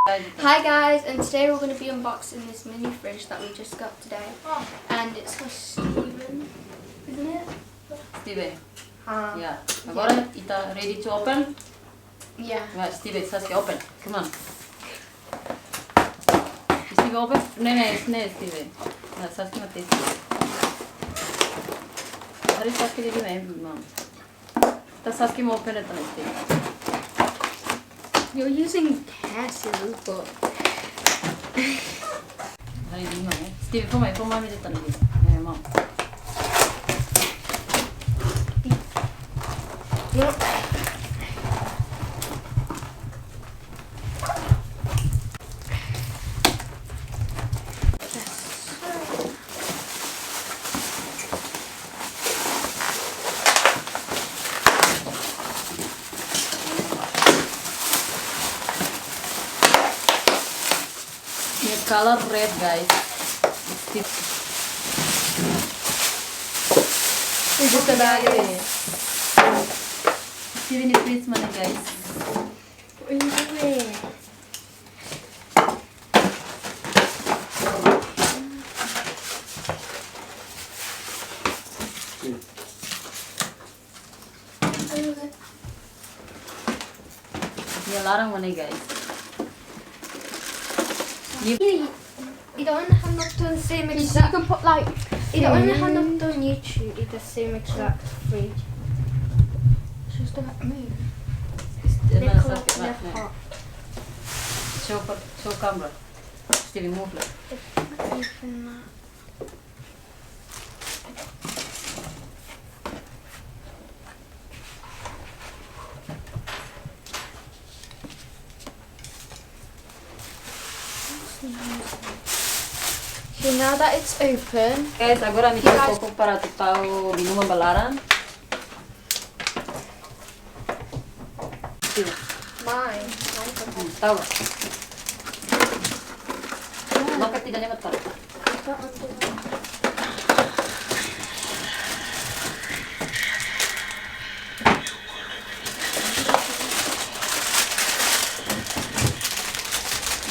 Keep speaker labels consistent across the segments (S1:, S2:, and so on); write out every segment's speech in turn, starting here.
S1: Hi guys, and today we're going to be unboxing this mini fridge that we just got today. And it's for Steven, isn't it?
S2: Steven. Yeah. Agora ita ready to open?
S1: Yeah.
S2: Right, Steven, Saskia, open. Come on. Steven, open? No, Steven. No, Saskia mate. Hari Saskia didi nahi, mom. Ta Saskia mo open it na Steven.
S1: You're using hair scissors, but...
S2: Hari didi mo eh. Steven, for mommy dito na dito. Eh, mom.
S1: Look.
S2: Color red, guys.
S1: It's just a bag.
S2: Steven is this money, guys.
S1: What are you doing?
S2: Yeah, larang money, guys.
S1: You don't have enough to the same exact. You can put like. You don't have enough to on YouTube. It's the same exact fridge. Just don't move. They're hot.
S2: Show camera. Steven, move like.
S1: So now that it's open,
S2: Guys, agora me tira pouco para tipar o linuma balaran.
S1: mine.
S2: Tahu. Maka tidak dapat tahu.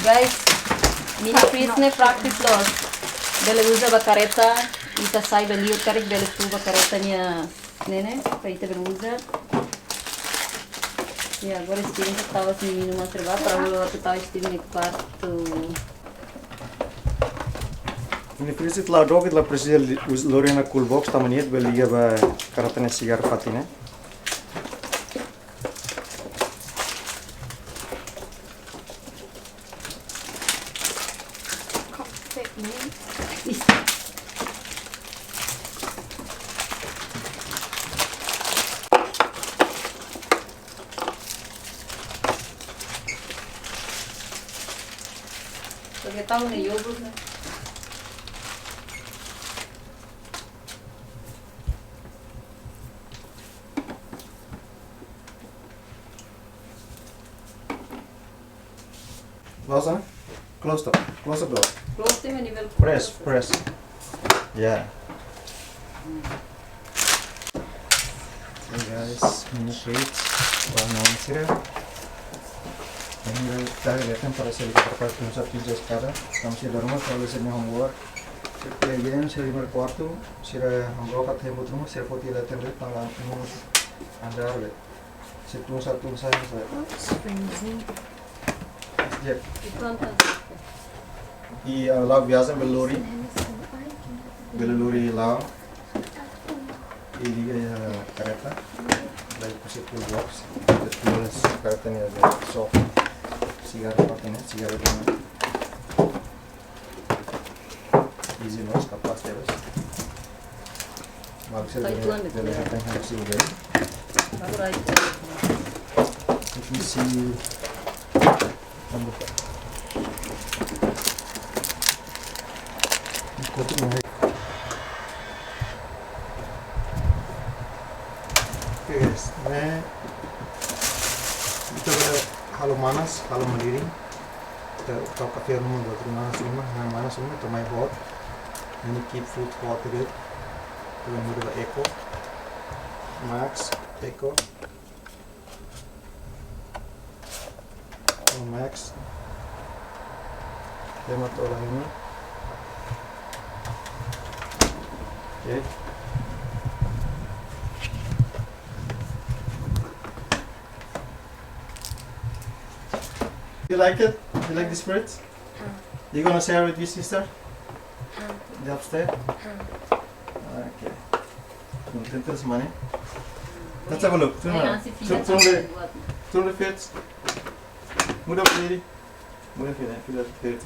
S2: Guys, mini freeze ne practice lo. Bele usa ba kareta, ita sai beli o karik bele tu ba kareta nia nene, pa ita bele usa. Ya, agora Steven estava assim numa serva para o outro estava Steven no quarto.
S3: Mini freeze itla dog itla precisa lorena cool box tamaniet bele liga ba kareta ne cigar patine.
S2: Porque estava no iogurte, né?
S3: Close up. Close the door.
S2: Close them a nível.
S3: Press. Yeah. Hey guys, mini plates. Vamos a hacer. Ini dari datang para seli berapa puluh pizza sekarang. Kami sudah rumah kalau sini homework. Jadi seli kuartu. Sira homework atau buat rumah. Sira poti datang dari tanggal anda le. Satu saya. Ya. I lau biasa beluri lau. Ini ya kareta. Dari pusat full box. Terus kareta ni ada soft. Cigar patine, cigar dona. Easy nose capaz de ver. Maksud dari apa yang harus diurai.
S2: Agora aí.
S3: Isi membuka. Kotak mahal. Guys, मैं itu kalau manas, kalau mendidih, kalau kafe rumah buat manas rumah, itu my hot. Ini keep food hot gitu. Kalau mau buat eco, max, eco, max, Tema tolak ini. Okay. You like it? You like this fruit? You gonna share with your sister? The upstairs? Okay. Mungkin terus mana? Let's have a look. Turn around. Turn the feet. Muda kiri. Muda kiri.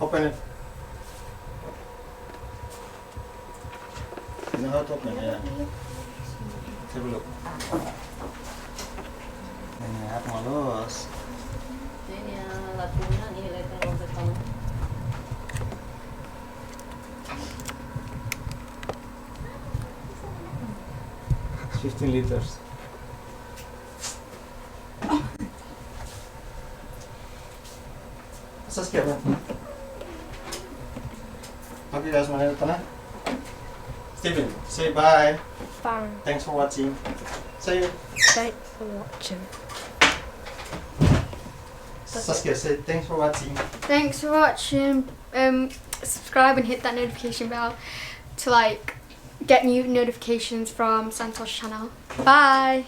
S3: Open it. You know how to open it? Yeah. Let's have a look. Ini aku malos.
S2: Ini latunan ini letter of the tongue.
S3: 15 liters. Saskia, okay guys, mana tanah? Steven, say bye.
S1: Bye.
S3: Thanks for watching. Say
S1: Thanks for watching.
S3: Saskia, say thanks for watching.
S1: Thanks for watching. Subscribe and hit that notification bell to like get new notifications from Santosh channel. Bye.